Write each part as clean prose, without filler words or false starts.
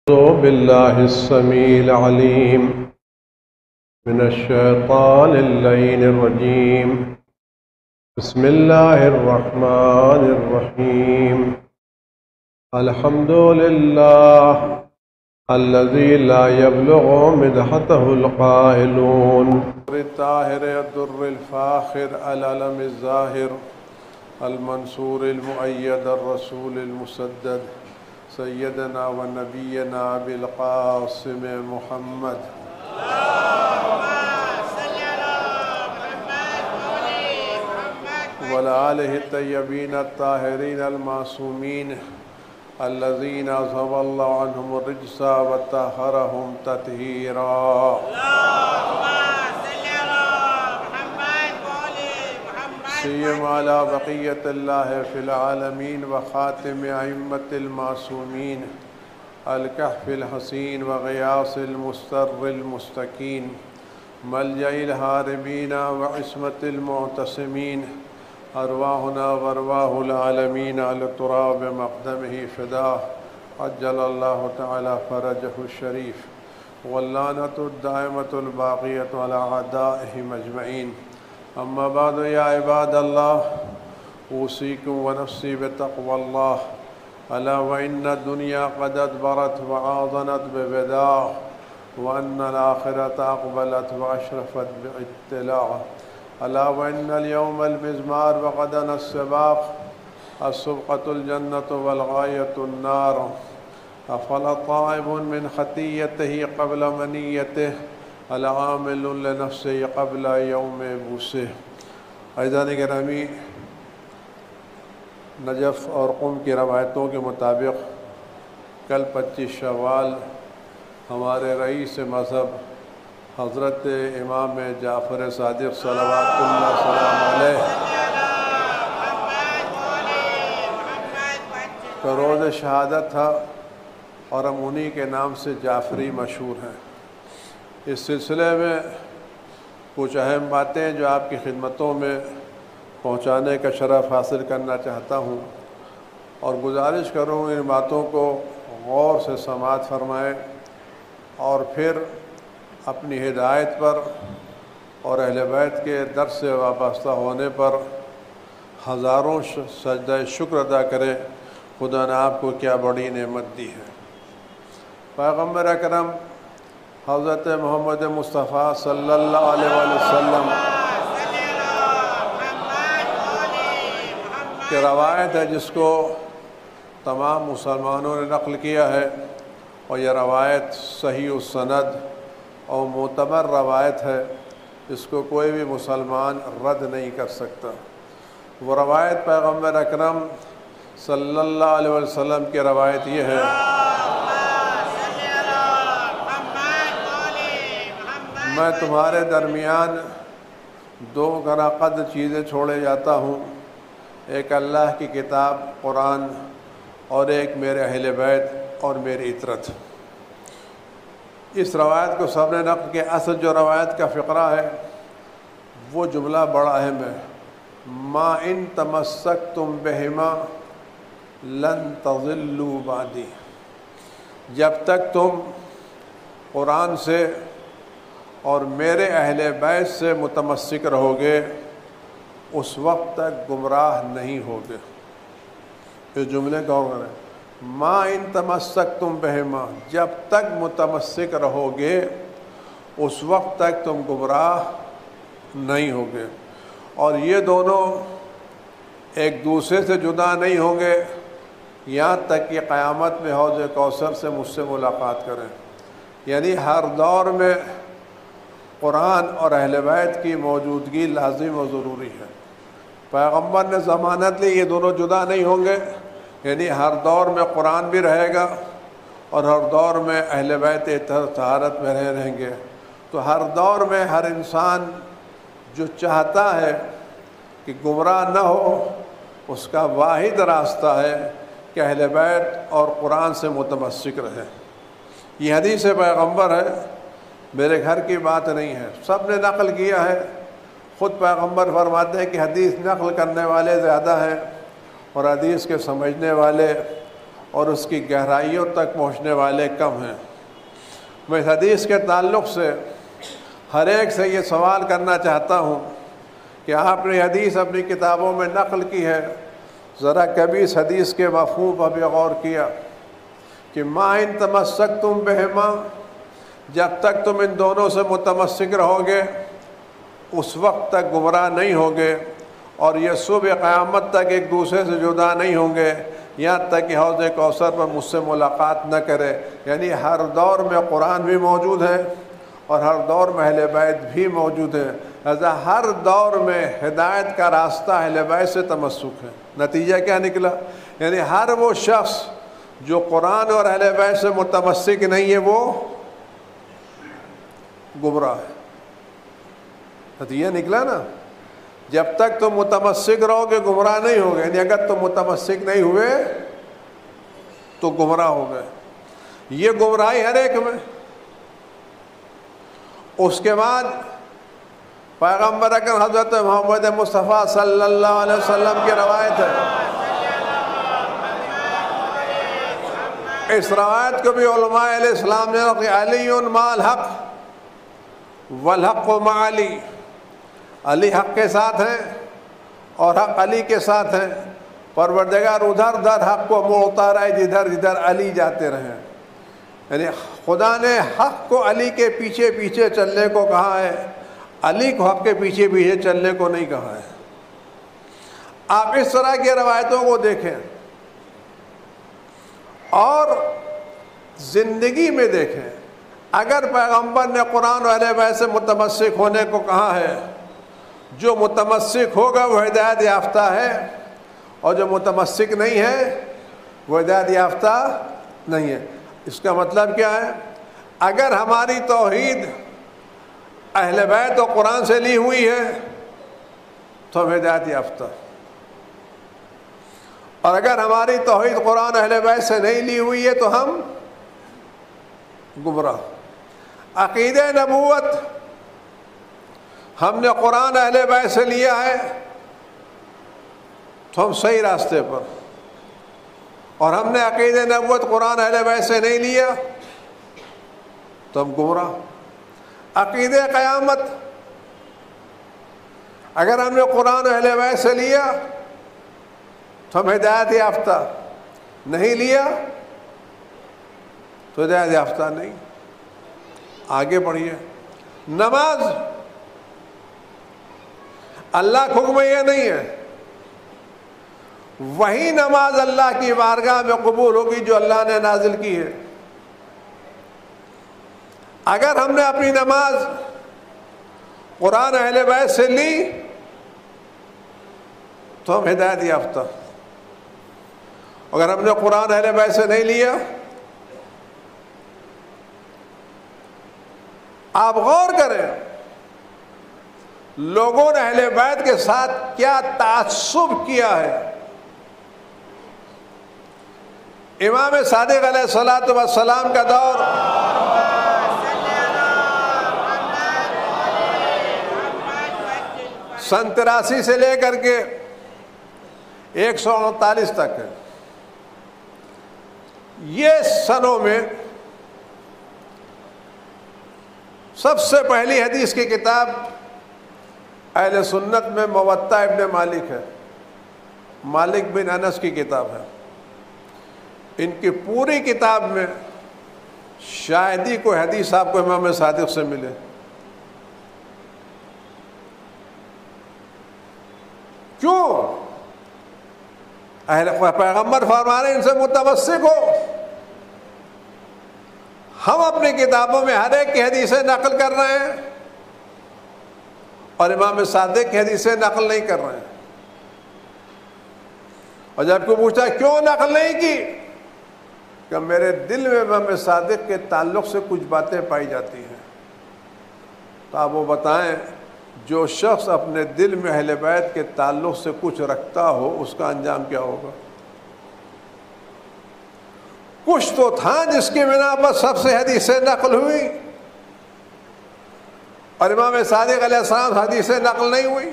أعوذ بالله السميع العليم من الشيطان اللعين الرجيم. بسم الله الرحمن الرحيم. الحمد لله الذي لا يبلغ مدحته القائلون. الطاهر الدر الفاخر العلم الظاهر المنصور المؤيد الرسول المسدد سيدنا ونبينا أبي القاسم محمد وعلى آله الطيبين الطاهرين المعصومين الذين أذهب الله عنهم الرجس وطهرهم تطهيرا. سيما على بقية الله في العالمين وخاتم أئمة المعصومين الكهف الحسين وغياث المستر المستكين ملجأ الهاربين وعصمة المعتصمين أرواحنا وأرواح العالمين على تراب مقدمه فداه عجل الله تعالى فرجه الشريف واللعنة الدائمة الباقية على أعدائهم أجمعين. أما بعد يا عباد الله أوصيكم ونفسي بتقوى الله ألا وإن الدنيا قد أدبرت وعاضنت ببداع وأن الآخرة أقبلت وأشرفت باطلاع ألا وإن اليوم المزمار وغدا السباق السبقة الجنة والغاية النار أفلا طائب من خطيته قبل منيته العامل لنفسه قبل يوم بوسه. عزیزان گرامی، نجف اور قم کی روایتوں کے مطابق کل 25 شوال ہمارے رئیس مذہب حضرت امام جعفر صادق صلوات اللہ سلام علیہ کا روز شہادت تھا اور ہم انہی کے نام سے جعفری مشہور ہیں. اس سلسلے میں کچھ اہم باتیں جو آپ کی خدمتوں میں پہنچانے کا شرف حاصل کرنا چاہتا ہوں اور گزارش کروں ان باتوں کو غور سے سماعت فرمائیں اور پھر اپنی ہدایت پر اور اہل بیت کے درس سے وابستہ ہونے پر ہزاروں سجدہ شکر ادا کریں. خدا نے آپ کو کیا بڑی نعمت دی ہے. پیغمبر اکرم حضرت محمد مصطفیٰ صلی اللہ علیہ وسلم کی روایت ہے جس کو تمام مسلمانوں نے نقل کیا ہے اور یہ روایت صحیح السند اور معتبر روایت ہے. اس کو کوئی بھی مسلمان رد نہیں کر سکتا. وہ روایت پیغمبر اکرم صلی اللہ علیہ وسلم کی روایت یہ ہے: میں تمہارے درمیان دو گنا قد چیزیں چھوڑے جاتا ہوں، ایک اللہ کی کتاب قرآن اور ایک میرے اہل بیت اور میری اطرت. اس روایت کو سب نے نقل کیا. اصل جو روایت کا فقرہ ہے وہ جملہ بڑا اہم ہے: ما ان تمسکتم بہما لن تضلوا بعدی. جب تک تم قرآن سے اور میرے اہل بیت سے متمسک رہو گے اس وقت تک گمراہ نہیں ہوگے. اس جملے کا غور ہے: ما ان تمسکتم بہما، جب تک متمسک رہو گے اس وقت تک تم گمراہ نہیں ہوگے. اور یہ دونوں ایک دوسرے سے جدا نہیں ہوں گے یہاں تک کہ قیامت میں حوض کوثر سے مجھ سے ملاقات کریں. یعنی ہر دور میں قرآن اور اہل بیت کی موجودگی لازم و ضروری ہے. پیغمبر نے ضمانت لی یہ دونوں جدا نہیں ہوں گے، یعنی ہر دور میں قرآن بھی رہے گا اور ہر دور میں اہل بیت طہارت میں رہیں گے. تو ہر دور میں ہر انسان جو چاہتا ہے کہ گمراہ نہ ہو اس کا واحد راستہ ہے کہ اہل بیت اور قرآن سے متمسک رہے. یہ حدیث پیغمبر ہے، میرے گھر کی بات نہیں ہے، سب نے نقل کیا ہے. خود پیغمبر فرماتے ہیں کہ حدیث نقل کرنے والے زیادہ ہیں اور حدیث کے سمجھنے والے اور اس کی گہرائیوں تک پہنچنے والے کم ہیں۔ میں اس حدیث کے تعلق سے ہر ایک سے یہ سوال کرنا چاہتا ہوں کہ آپ نے حدیث اپنی کتابوں میں نقل کی ہے، ذرا کبھی اس حدیث کے مفہوم پر بھی غور کیا کہ ما ان تمسکتم بہما، جب تک تم ان دونوں سے متمسک رہو گے اس وقت تک گمراہ نہیں ہوگے، اور یہ صبح قیامت تک ایک دوسرے سے جدا نہیں ہوں گے یہاں تک کہ حوض کوثر پر مجھ سے ملاقات نہ کرے۔ یعنی ہر دور میں قرآن بھی موجود ہے اور ہر دور میں اہل بیت بھی موجود ہیں، لہذا ہر دور میں ہدایت کا راستہ اہل بیت سے تمسک ہے۔ نتیجہ کیا نکلا؟ یعنی ہر وہ شخص جو قرآن اور اہل بیت سے متمسک نہیں ہے وہ گمراہ ہے۔ نتیجہ نکلا نا، جب تک تم متمسک رہو گے گمراہ نہیں ہوگے، یعنی اگر تم متمسک نہیں ہوئے تو گمراہ ہو گئے۔ یہ گمراہی ہر ایک میں۔ اس کے بعد پیغمبر اکرم حضرت محمد مصطفیٰ صلی اللہ علیہ وسلم کی روایت ہے، اس روایت کو بھی علماء علیہ السلام نے رکھی، علی مع الحق والحق مع علی، علی حق کے ساتھ ہیں اور حق علی کے ساتھ ہیں، پروردگار ادھر ادھر حق کو موڑتا رہے جدھر جدھر علی جاتے رہیں۔ یعنی خدا نے حق کو علی کے پیچھے پیچھے چلنے کو کہا ہے، علی کو حق کے پیچھے پیچھے چلنے کو نہیں کہا ہے۔ آپ اس طرح کی روایتوں کو دیکھیں اور زندگی میں دیکھیں، اگر پیغمبر نے قرآن و اہل بیت سے متمسک ہونے کو کہا ہے، جو متمسک ہوگا وہ ہدایت یافتہ ہے، اور جو متمسک نہیں ہے وہ ہدایت یافتہ نہیں ہے۔ اس کا مطلب کیا ہے؟ اگر ہماری توحید اہل بیت و قرآن سے لی ہوئی ہے تو ہم ہدایت یافتہ، اور اگر ہماری توحید قرآن اہل بیت سے نہیں لی ہوئی ہے تو ہم گمراہ۔ عقیدہ نبوت ہم نے قرآن اہل بیت سے لیا ہے تو ہم صحیح راستے پر، اور ہم نے عقیدہ نبوت قرآن اہل بیت سے نہیں لیا تو ہم گمراہ۔ عقیدہ قیامت اگر ہم نے قرآن اہل بیت سے لیا تو ہم ہدایت یافتہ، نہیں لیا تو ہدایت یافتہ نہیں۔ آگے بڑھیے۔ نماز اللہ کا حکم یہ نہیں ہے، وہی نماز اللہ کی بارگاہ میں قبول ہوگی جو اللہ نے نازل کی ہے۔ اگر ہم نے اپنی نماز قرآن اہل بیت سے لی تو ہم ہدایت یافتہ، اگر ہم نے قرآن اہل بیت سے نہیں لیا۔ آپ غور کریں لوگوں نے اہل بیت کے ساتھ کیا تعصب کیا ہے۔ امام صادق علیہ الصلوۃ والسلام کا دور سن 83 سے لے کر کے 139 تک ہے۔ یہ سنوں میں سب سے پہلی حدیث کی کتاب اہل سنت میں موطا ابن مالک ہے، مالک بن انس کی کتاب ہے۔ ان کی پوری کتاب میں شاید ہی کوئی حدیث آپ کو امام صادق سے ملے۔ کیوں؟ اہل پیغمبر فرما رہے ہیں ان سے متمسک ہو۔ ہم اپنی کتابوں میں ہر ایک کی حدیثیں نقل کر رہے ہیں اور امام صادق کی حدیثیں نقل نہیں کر رہے ہیں، اور جب کوئی پوچھتا ہے کیوں نقل نہیں کی، کہ میرے دل میں امام صادق کے تعلق سے کچھ باتیں پائی جاتی ہیں۔ تو آپ وہ بتائیں جو شخص اپنے دل میں اہل بیت کے تعلق سے کچھ رکھتا ہو اس کا انجام کیا ہوگا؟ کچھ تو تھا جس کی بنا پر سب سے حدیثیں نقل ہوئی، اور امام صادق علیہ السلام حدیثیں نقل نہیں ہوئی۔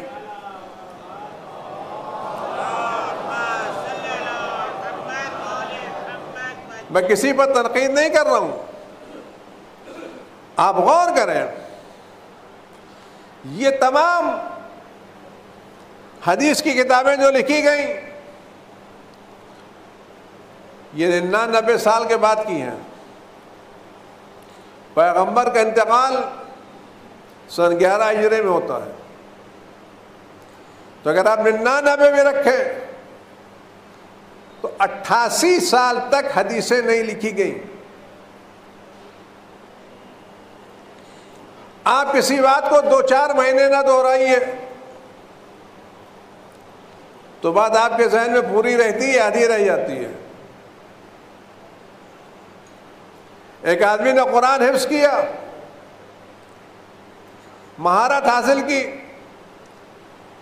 میں کسی پر تنقید نہیں کر رہا ہوں، آپ غور کریں، یہ تمام حدیث کی کتابیں جو لکھی گئیں یہ 99 سال کے بعد کی ہیں۔ پیغمبر کا انتقال سن 11 ہجری میں ہوتا ہے، تو اگر آپ 99 میں رکھیں تو 88 سال تک حدیثیں نہیں لکھی گئیں۔ آپ کسی بات کو 2-4 مہینے نہ دہرائیے تو بات آپ کے ذہن میں پوری رہتی ہے، آدھی رہ جاتی ہے۔ ایک آدمی نے قرآن حفظ کیا، مہارت حاصل کی،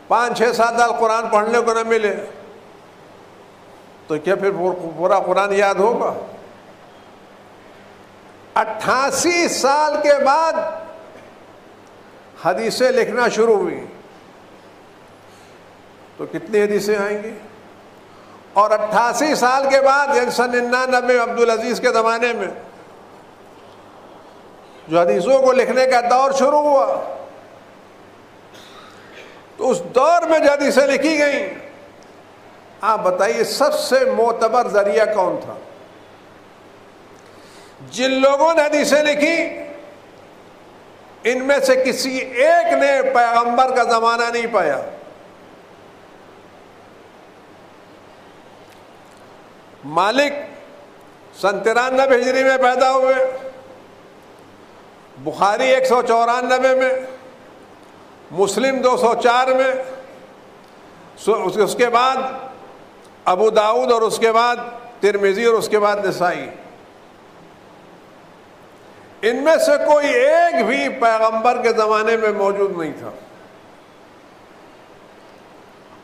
5-6 سال قرآن پڑھنے کو نہ ملے تو کیا پھر پورا قرآن یاد ہوگا؟ 88 سال کے بعد حدیثیں لکھنا شروع ہوئی تو کتنی حدیثیں آئیں گی؟ اور 88 سال کے بعد یعنی سن 99 عبدالعزیز کے زمانے میں جو حدیثوں کو لکھنے کا دور شروع ہوا تو اس دور میں جو حدیثیں لکھی گئیں، آپ بتائیے سب سے معتبر ذریعہ کون تھا؟ جن لوگوں نے حدیثیں لکھی ان میں سے کسی ایک نے پیغمبر کا زمانہ نہیں پایا۔ مالک سن 93 ہجری میں پیدا ہوئے، بخاری 194 میں، مسلم 204 میں، اس کے بعد ابو داؤد اور اس کے بعد ترمذی اور اس کے بعد نسائی۔ ان میں سے کوئی ایک بھی پیغمبر کے زمانے میں موجود نہیں تھا،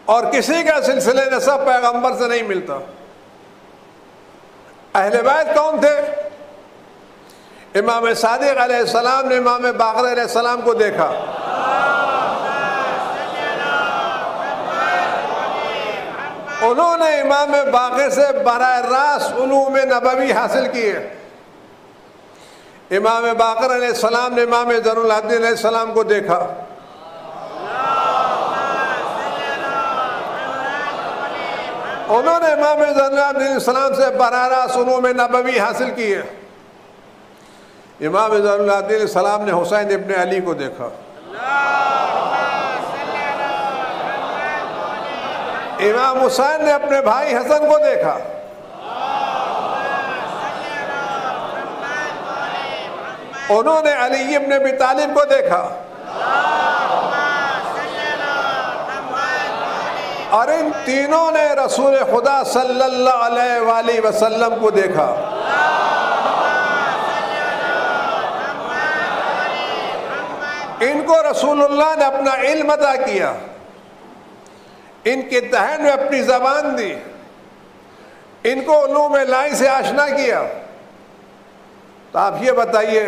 اور کسی کا سلسلہ نسب پیغمبر سے نہیں ملتا۔ اہل بیت کون تھے؟ امام صادق علیہ السلام نے امام باقر علیہ السلام کو دیکھا، انہوں نے امام باقر سے براہ راست علوم نبوی حاصل کیے۔ امام باقر علیہ السلام نے امام زین العابدین علیہ السلام کو دیکھا، انہوں نے امام زین العابدین علیہ السلام سے براہ راست علوم نبوی حاصل کیے۔ امام زین العابدین علیہ السلام نے حسین ابن علی کو دیکھا، امام حسین نے اپنے بھائی حسن کو دیکھا، انہوں نے علی ابن ابی طالب کو دیکھا، اور ان تینوں نے رسول خدا صلی اللہ علیہ وآلہ وسلم کو دیکھا۔ ان کو رسول اللہ نے اپنا علم عطا کیا، ان کے دہن میں اپنی زبان دی، ان کو علوم الہی سے آشنا کیا۔ تو آپ یہ بتائیے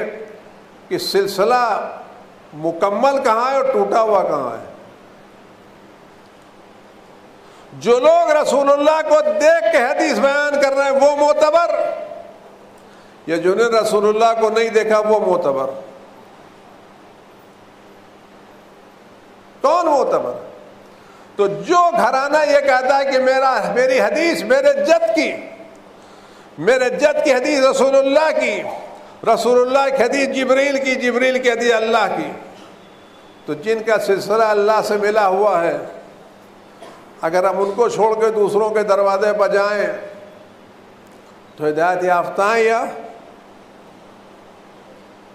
کہ سلسلہ مکمل کہاں ہے اور ٹوٹا ہوا کہاں ہے؟ جو لوگ رسول اللہ کو دیکھ کے حدیث بیان کر رہے ہیں وہ معتبر، یا جنہوں نے رسول اللہ کو نہیں دیکھا وہ معتبر؟ کون معتبر؟ تو جو گھرانہ یہ کہتا ہے کہ میری حدیث میرے جد کی حدیث رسول اللہ کی، رسول اللہ کی حدیث جبریل کی، جبریل کی حدیث اللہ کی، تو جن کا سلسلہ اللہ سے ملا ہوا ہے اگر ہم ان کو چھوڑ کے دوسروں کے دروازے پر جائیں تو ہدایت یافتہ ہیں؟ یا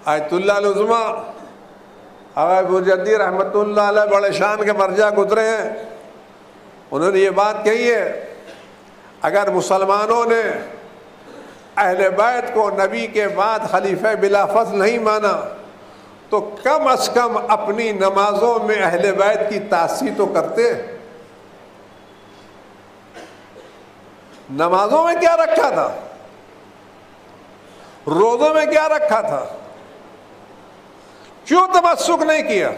آیت اللہ العظمیٰ آغا بجدی رحمت اللہ علیہ بڑے شان کے مرجع گزرے ہیں، انہوں نے یہ بات کہی ہے اگر مسلمانوں نے اہل بیت کو نبی کے بعد خلیفہ بلا فضل نہیں مانا تو کم از کم اپنی نمازوں میں اہل بیت کی تاثیر تو کرتے۔ نمازوں میں کیا رکھا تھا؟ روزوں میں کیا رکھا تھا؟ کیوں تمسک نہیں کیا؟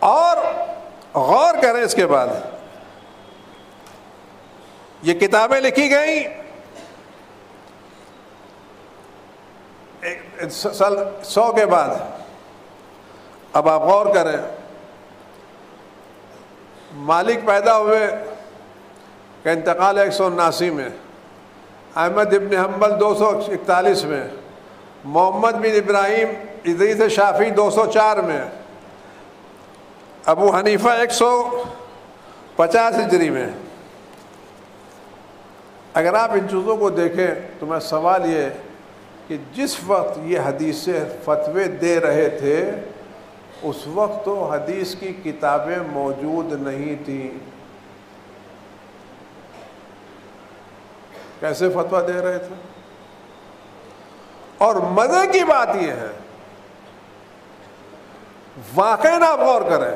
اور غور کریں اس کے بعد یہ کتابیں لکھی گئیں 100 کے بعد. اب آپ غور کریں، مالک پیدا ہوئے کا انتقال 179 میں، احمد ابن حنبل 241 میں، محمد بن ابراہیم ادریس شافعی 204 میں، ابو حنیفہ 150 ہجری میں. اگر آپ ان چیزوں کو دیکھیں تو میں سوال یہ کہ جس وقت یہ حدیثیں فتوے دے رہے تھے اس وقت تو حدیث کی کتابیں موجود نہیں تھیں. کیسے فتویٰ دے رہے تھے؟ اور مزے کی بات یہ ہے، واقعاً آپ غور کریں،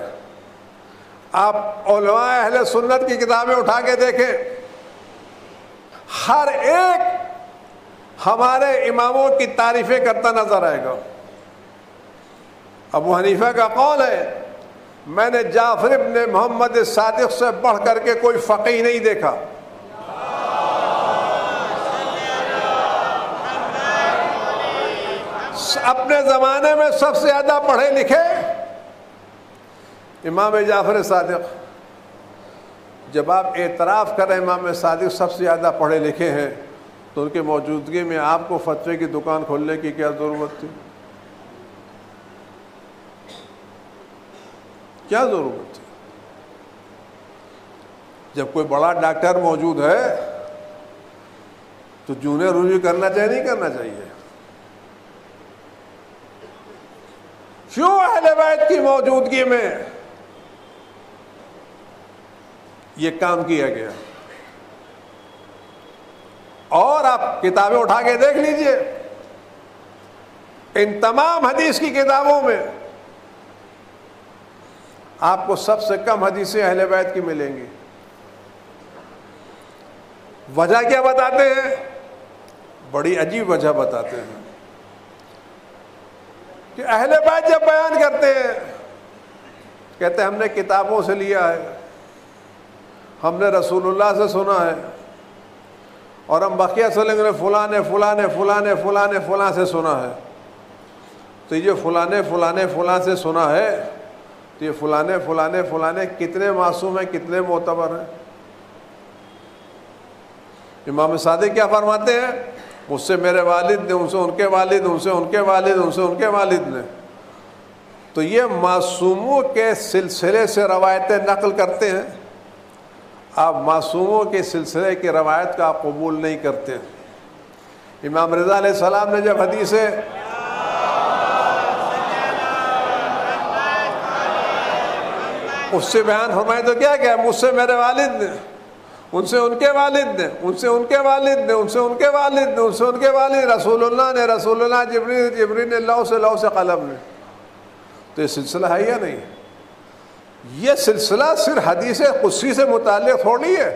آپ علماء اہل سنت کی کتابیں اٹھا کے دیکھیں، ہر ایک ہمارے اماموں کی تعریفیں کرتا نظر آئے گا. ابو حنیفہ کا قول ہے میں نے جعفر ابن محمد صادق سے بڑھ کر کے کوئی فقیہ نہیں دیکھا. اپنے زمانے میں سب سے زیادہ پڑھے لکھے امام جعفر صادق. جب آپ اعتراف کریں امام صادق سب سے زیادہ پڑھے لکھے ہیں تو ان کی موجودگی میں آپ کو فتوے کی دکان کھولنے کی کیا ضرورت تھی؟ کیا ضرورت تھی؟ جب کوئی بڑا ڈاکٹر موجود ہے تو جونیئر رجوع کرنا چاہیے نہیں کرنا چاہیے؟ کیوں اہل بیت کی موجودگی میں یہ کام کیا گیا؟ اور آپ کتابیں اٹھا کے دیکھ لیجئے، ان تمام حدیث کی کتابوں میں آپ کو سب سے کم حدیثیں اہل بیت کی ملیں گی. وجہ کیا بتاتے ہیں؟ بڑی عجیب وجہ بتاتے ہیں کہ اہل بیت جب بیان کرتے ہیں کہتے ہیں ہم نے کتابوں سے لیا ہے، ہم نے رسول اللہ سے سنا ہے، اور ہم بقیہ صلی نے فلانے فلانے فلانے فلانے فلاں سے سنا ہے. تو یہ فلانے فلانے فلاں سے سنا ہے تو یہ فلانے فلانے فلانے کتنے معصوم ہیں، کتنے معتبر ہیں؟ امام صادق کیا فرماتے ہیں؟ مجھ سے میرے والد نے، ان سے ان کے والد، ان سے ان کے والد، ان سے ان کے والد نے. تو یہ معصوموں کے سلسلے سے روایتیں نقل کرتے ہیں. آپ معصوموں کے سلسلے کی روایت کا آپ قبول نہیں کرتے. امام رضا علیہ السلام نے جب حدیثیں اس سے بیان فرمائے تو کیا کہا؟ مجھ سے میرے والد نے، ان سے ان کے والد نے، ان سے ان کے والد نے، ان سے ان کے والد نے، ان سے ان کے والد، رسول اللہ نے، رسول اللہ، جبریل نے، لوح سے قلم نے. تو یہ سلسلہ ہے یا نہیں؟ یہ سلسلہ صرف حدیث قدسی سے متعلق تھوڑی ہے.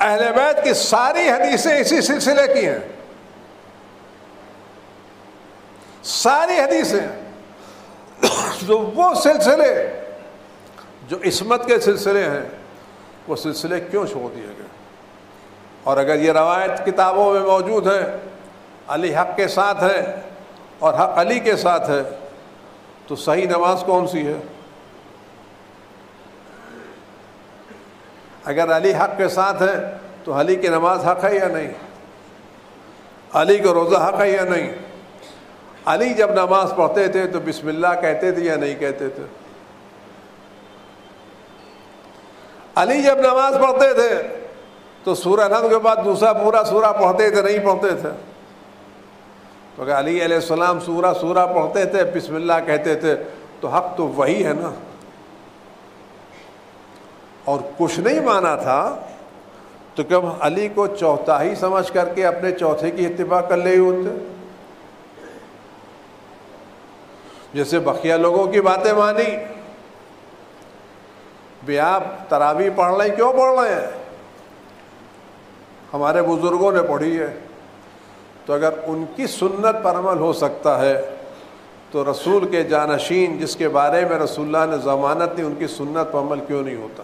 اہل بیت کی ساری حدیثیں اسی سلسلے کی ہیں. ساری حدیثیں جو وہ سلسلے جو عصمت کے سلسلے ہیں وہ سلسلے کیوں چھوڑ دیے گئے؟ اور اگر یہ روایت کتابوں میں موجود ہے، علی حق کے ساتھ ہے اور حق علی کے ساتھ ہے، تو صحیح نماز کون سی ہے؟ اگر علی حق کے ساتھ ہے تو علی کی نماز حق ہے یا نہیں؟ علی کا روزہ حق ہے یا نہیں؟ علی جب نماز پڑھتے تھے تو بسم اللہ کہتے تھے یا نہیں کہتے تھے؟ علی جب نماز پڑھتے تھے تو سورہ نحل کے بعد دوسرا پورا سورہ پڑھتے تھے نہیں پڑھتے تھے؟ تو اگر علی علیہ السلام سورہ پڑھتے تھے، بسم اللہ کہتے تھے، تو حق تو وہی ہے نا. اور کچھ نہیں مانا تھا تو کب علی کو چوتھا ہی سمجھ کر کے اپنے چوتھے کی اتباع کر لے ہوتے؟ جیسے بقیہ لوگوں کی باتیں مانی بھی آپ تراویح پڑھ رہے ہیں، کیوں پڑھ رہے ہیں؟ ہمارے بزرگوں نے پڑھی ہے. تو اگر ان کی سنت پر عمل ہو سکتا ہے تو رسول کے جانشین جس کے بارے میں رسول اللہ نے ضمانت دی ان کی سنت پر عمل کیوں نہیں ہوتا؟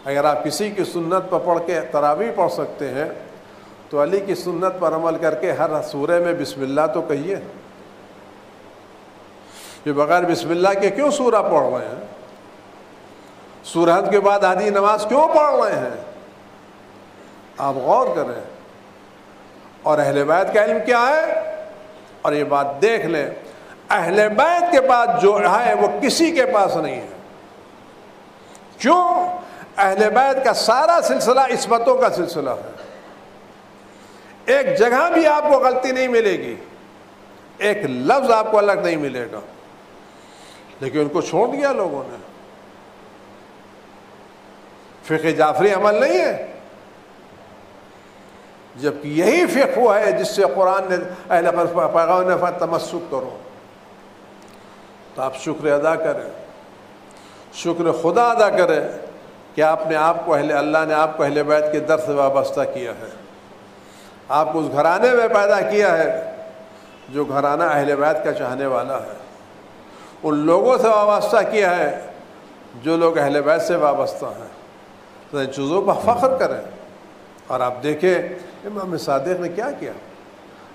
اگر آپ کسی کی سنت پر پڑھ کے تراویح پڑھ سکتے ہیں تو علی کی سنت پر عمل کر کے ہر سورے میں بسم اللہ تو کہیے. یہ بغیر بسم اللہ کے کیوں سورہ پڑھ رہے ہیں؟ سورہ حج کے بعد آدھی نماز کیوں پڑھ رہے ہیں؟ آپ غور کریں. اور اہل بیت کا علم کیا ہے؟ اور یہ بات دیکھ لیں، اہل بیت کے پاس جو ہے وہ کسی کے پاس نہیں ہے. کیوں؟ اہل بیت کا سارا سلسلہ عصمتوں کا سلسلہ ہے. ایک جگہ بھی آپ کو غلطی نہیں ملے گی، ایک لفظ آپ کو الگ نہیں ملے گا. لیکن ان کو چھوڑ دیا لوگوں نے. فقہ جعفری عمل نہیں ہے، جبکہ یہی فقہ وہ ہے جس سے قرآن نے اہل پیغام نے فرمایا تمسک کرو. تو آپ شکر ادا کریں، شکر خدا ادا کریں کہ آپ نے آپ کو اللہ نے آپ کو اہل بیت کے در سے وابستہ کیا ہے. آپ کو اس گھرانے میں پیدا کیا ہے جو گھرانہ اہل بیت کا چاہنے والا ہے. ان لوگوں سے وابستہ کیا ہے جو لوگ اہل بیت سے وابستہ ہیں. تو ان چیزوں پر فخر کریں. اور آپ دیکھیں امام صادق نے کیا کیا.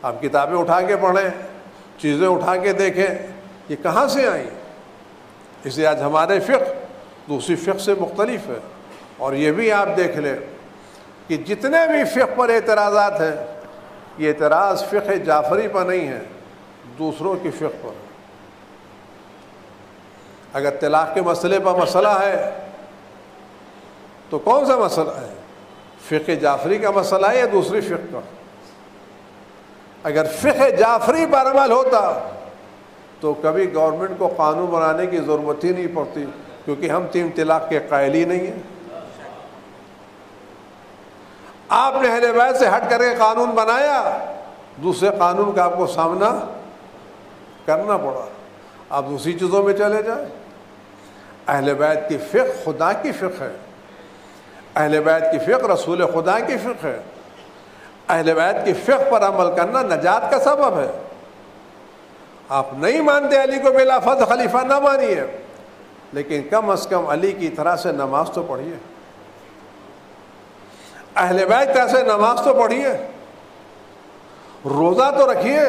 آپ کتابیں اٹھا کے پڑھیں، چیزیں اٹھا کے دیکھیں یہ کہاں سے آئیں. اس لیے آج ہمارے فقہ دوسری فقہ سے مختلف ہے. اور یہ بھی آپ دیکھ لیں کہ جتنے بھی فقہ پر اعتراضات ہیں یہ اعتراض فقہ جعفری پر نہیں ہے، دوسروں کی فقہ پر. اگر طلاق کے مسئلے پر مسئلہ ہے تو کون سا مسئلہ ہے؟ فقہ جعفری کا مسئلہ ہے یا دوسری فقہ کا؟ اگر فقہ جعفری پر عمل ہوتا تو کبھی گورنمنٹ کو قانون بنانے کی ضرورت ہی نہیں پڑتی، کیونکہ ہم 3 طلاق کے قائل ہی نہیں ہیں. آپ نے اہل بیت سے ہٹ کر کے قانون بنایا، دوسرے قانون کا آپ کو سامنا کرنا پڑا. آپ دوسری چیزوں میں چلے جائیں. اہل بیت کی فقہ خدا کی فقہ ہے. اہل بیت کی فقہ رسول خدا کی فقہ ہے. اہل بیت کی فقہ پر عمل کرنا نجات کا سبب ہے. آپ نہیں مانتے علی کو بلا فضل خلیفہ، نہ مانیے، لیکن کم از کم علی کی طرح سے نماز تو پڑھیے، اہل بیت طرح سے نماز تو پڑھیے، روزہ تو رکھیے،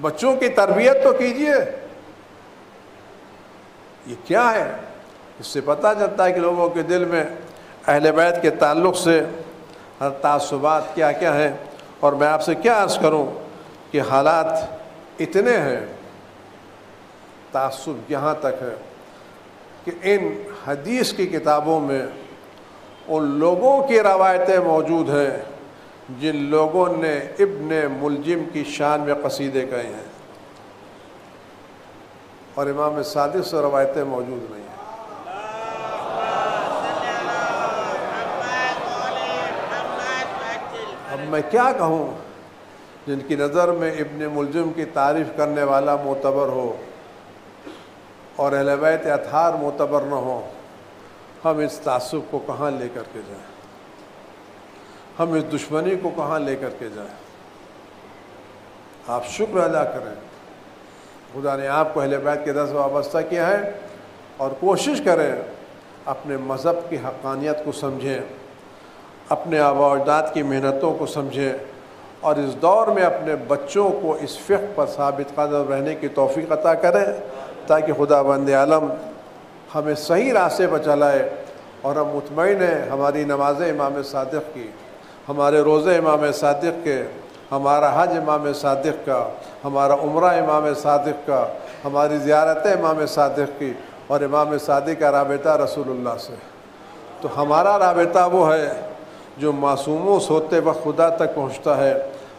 بچوں کی تربیت تو کیجیے. یہ کیا ہے؟ اس سے پتہ چلتا ہے کہ لوگوں کے دل میں اہل بیت کے تعلق سے ہر تعصبات کیا کیا ہیں. اور میں آپ سے کیا عرض کروں کہ حالات اتنے ہیں، تعصب یہاں تک ہے کہ ان حدیث کی کتابوں میں ان لوگوں کی روایتیں موجود ہیں جن لوگوں نے ابن ملجم کی شان میں قصیدے کہے ہیں، اور امام صادق سے روایتیں موجود نہیں ہیں. اب میں کیا کہوں جن کی نظر میں ابن ملجم کی تعریف کرنے والا معتبر ہو اور اہل بیت اطہار معتبر نہ ہو. ہم اس تعصب کو کہاں لے کر کے جائیں؟ ہم اس دشمنی کو کہاں لے کر کے جائیں؟ آپ شکر ادا کریں، خدا نے آپ کو اہل بیت کے در سے وابستہ کیا ہے. اور کوشش کریں اپنے مذہب کی حقانیت کو سمجھیں، اپنے آباء و اجداد کی محنتوں کو سمجھیں، اور اس دور میں اپنے بچوں کو اس فقہ پر ثابت قدم رہنے کی توفیق عطا کریں تاکہ خدا بند عالم ہمیں صحیح راستے پر چلائے اور ہم مطمئن ہیں ہماری نمازیں امام صادق کی، ہمارے روزے امام صادق کے، ہمارا حج امام صادق کا، ہمارا عمرہ امام صادق کا، ہماری زیارتیں امام صادق کی، اور امام صادق کا رابطہ رسول اللہ سے. تو ہمارا رابطہ وہ ہے جو معصوموں سے ہوتے وقت خدا تک پہنچتا ہے.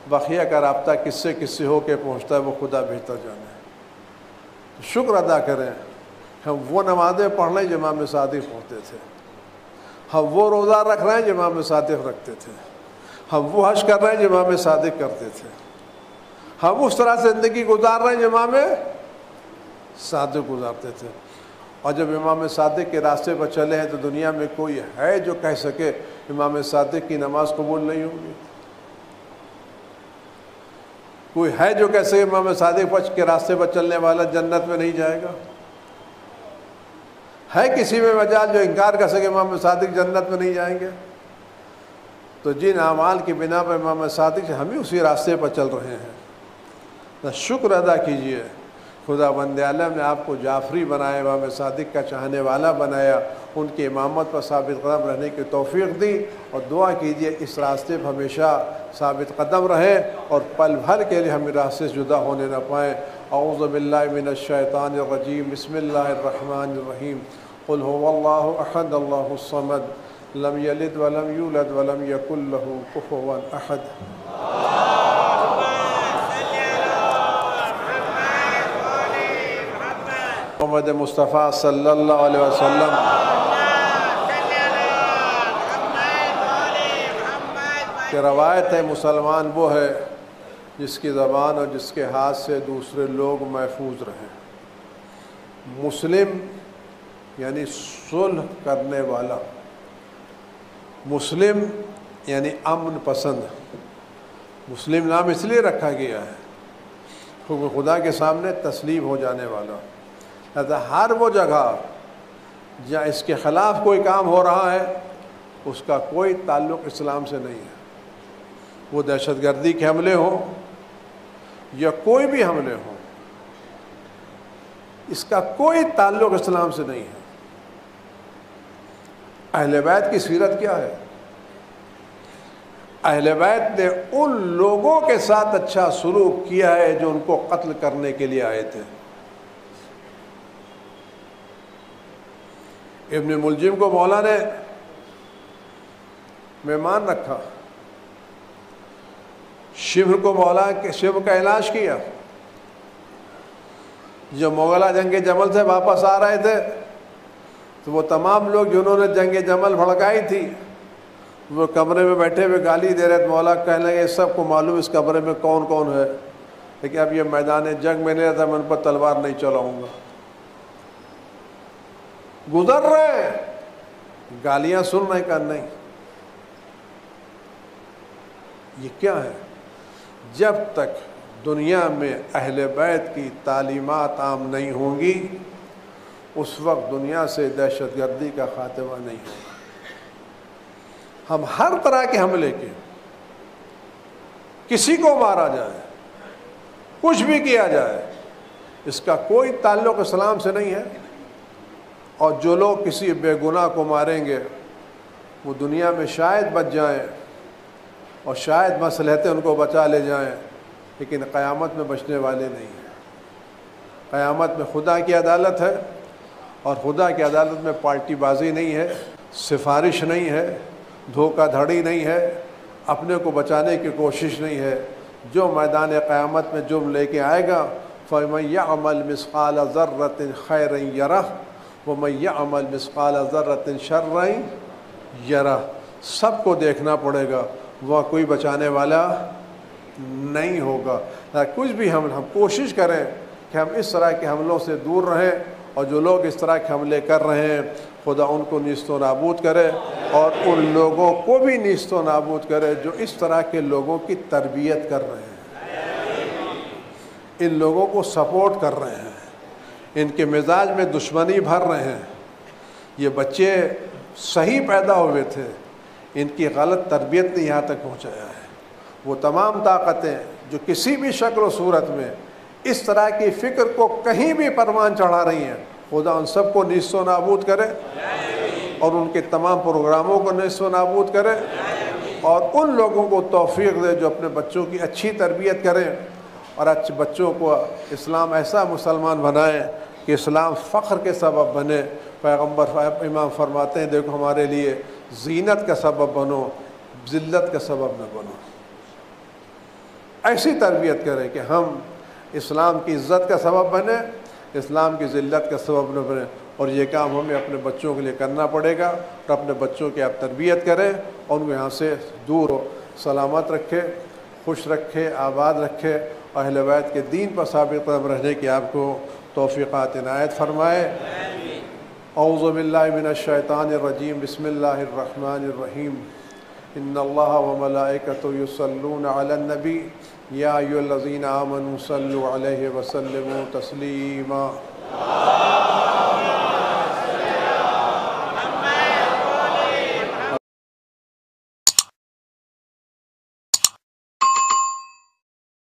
بقیہ کا رابطہ کس سے ہو کے پہنچتا ہے وہ خدا بہتر جانے. شکر ادا کریں ہم وہ نمازیں پڑھ رہے ہیں جو امام صادق پڑھتے تھے، ہم وہ روزہ رکھ رہے ہیں جو امام صادق رکھتے تھے، ہم وہ حج کر رہے ہیں جو امام صادق کرتے تھے، ہم اس طرح سے زندگی گزار رہے ہیں جو امام صادق گزارتے تھے. اور جب امام صادق کے راستے پر چلے ہیں تو دنیا میں کوئی ہے جو کہہ سکے امام صادق کی نماز قبول نہیں ہوگی؟ کوئی ہے جو کہہ سکے امام صادق کے راستے پر چلنے والا جنت میں نہیں جائے گا؟ ہے کسی میں مجال جو انکار کر سکے امام صادق جنت میں نہیں جائیں گے؟ تو جن اعمال کی بنا پر امام صادق ہم ہی اسی راستے پر چل رہے ہیں، نہ شکر ادا کیجئے۔ خدا بند عالم نے آپ کو جعفری بنایا، امام صادق کا چاہنے والا بنایا، ان کی امامت پر ثابت قدم رہنے کی توفیق دی، اور دعا کیجئے اس راستے پر ہمیشہ ثابت قدم رہیں اور پل بھر کے لیے ہم راستے سے جدا ہونے نہ پائیں۔ اعوذ باللہ من الشیطان الرجیم، بسم اللہ الرحمن الرحیم، قل هو اللہ احد اللہ الصمد لم یلد ولم یولد ولم یکن له کفوا احد۔ محمد مصطفیٰ صلی اللہ علیہ وسلم۔ کہ روایت ہے مسلمان وہ ہے جس کی زبان اور جس کے ہاتھ سے دوسرے لوگ محفوظ رہیں۔ مسلم یعنی صلح کرنے والا، مسلم یعنی امن پسند۔ مسلم نام اس لیے رکھا گیا ہے کیونکہ خدا کے سامنے تسلیم ہو جانے والا۔ لہذا ہر وہ جگہ جہاں اس کے خلاف کوئی کام ہو رہا ہے اس کا کوئی تعلق اسلام سے نہیں ہے، وہ دہشت گردی کے حملے ہوں یا کوئی بھی حملے ہوں، اس کا کوئی تعلق اسلام سے نہیں ہے۔ اہل بیت کی سیرت کیا ہے؟ اہل بیت نے ان لوگوں کے ساتھ اچھا سلوک کیا ہے جو ان کو قتل کرنے کے لیے آئے تھے۔ ابن ملجم کو مولا نے مہمان رکھا، شبر کو مولا کے شبر کا علاج کیا۔ جو مغلہ جنگ جمل سے واپس آ رہے تھے تو وہ تمام لوگ جنہوں نے جنگ جمل بھڑکائی تھی وہ کمرے میں بیٹھے ہوئے گالی دے رہے تھے۔ مولا کہنے لگے سب کو معلوم اس کمرے میں کون کون ہے، لیکن اب یہ میدان جنگ میں نہیں رہتا، میں ان پر تلوار نہیں چلاؤں گا۔ گزر رہے گالیاں سن رہے کہ نہیں۔ یہ کیا ہے؟ جب تک دنیا میں اہل بیت کی تعلیمات عام نہیں ہوں گی اس وقت دنیا سے دہشت گردی کا خاتمہ نہیں ہوگا۔ ہم ہر طرح کے حملے کے، کسی کو مارا جائے، کچھ بھی کیا جائے، اس کا کوئی تعلق اسلام سے نہیں ہے، اور جو لوگ کسی بے گناہ کو ماریں گے وہ دنیا میں شاید بچ جائیں اور شاید مصلحتیں ان کو بچا لے جائیں، لیکن قیامت میں بچنے والے نہیں ہیں۔ قیامت میں خدا کی عدالت ہے، اور خدا کی عدالت میں پارٹی بازی نہیں ہے، سفارش نہیں ہے، دھوکہ دھڑی نہیں ہے، اپنے کو بچانے کی کوشش نہیں ہے۔ جو میدان قیامت میں جرم لے کے آئے گا فَمَن يَعْمَلْ مِثْقَالَ ذَرَّةٍ خَيْرًا يَرَهُ وَمَن يَعْمَلْ مِثْقَالَ ذَرَّةٍ شَرًّا يَرَهُ۔ سب کو دیکھنا پڑے گا، وہ کوئی بچانے والا نہیں ہوگا۔ کچھ بھی ہم کوشش کریں کہ ہم اس طرح کے حملوں سے دور رہیں، اور جو لوگ اس طرح کے حملے کر رہے ہیں خدا ان کو نیست و نابود کرے، اور ان لوگوں کو بھی نیست و نابود کرے جو اس طرح کے لوگوں کی تربیت کر رہے ہیں، ان لوگوں کو سپورٹ کر رہے ہیں، ان کے مزاج میں دشمنی بھر رہے ہیں۔ یہ بچے صحیح پیدا ہوئے تھے، ان کی غلط تربیت نے یہاں تک پہنچایا ہے۔ وہ تمام طاقتیں جو کسی بھی شکل و صورت میں اس طرح کی فکر کو کہیں بھی پروان چڑھا رہی ہیں خدا ان سب کو نیست و نابود کرے، اور ان کے تمام پروگراموں کو نیست و نابود کرے، اور ان لوگوں کو توفیق دے جو اپنے بچوں کی اچھی تربیت کریں، اور اچھے بچوں کو اسلام ایسا مسلمان بنائیں کہ اسلام فخر کے سبب بنے۔ پیغمبر امام فرماتے ہیں دیکھو ہمارے لیے زینت کا سبب بنو، ذلت کا سبب نہ بنو۔ ایسی تربیت کریں کہ ہم اسلام کی عزت کا سبب بنے، اسلام کی ذلت کا سبب نہ بنے، اور یہ کام ہمیں اپنے بچوں کے لیے کرنا پڑے گا۔ اور اپنے بچوں کی آپ تربیت کریں اور ان کو یہاں سے دور ہو، سلامت رکھے، خوش رکھے، آباد رکھے، اہل بیت کے دین پر ثابت قدم رہنے کی آپ کو توفیقات عنایت فرمائے۔ اعوذ باللہ من الشیطان الرجیم، بسم اللہ الرحمن الرحیم، ان اللہ وملائکتہ یصلون علی النبی یا ایھا الذین آمنوا صلوا علیہ وسلموا تسلیما۔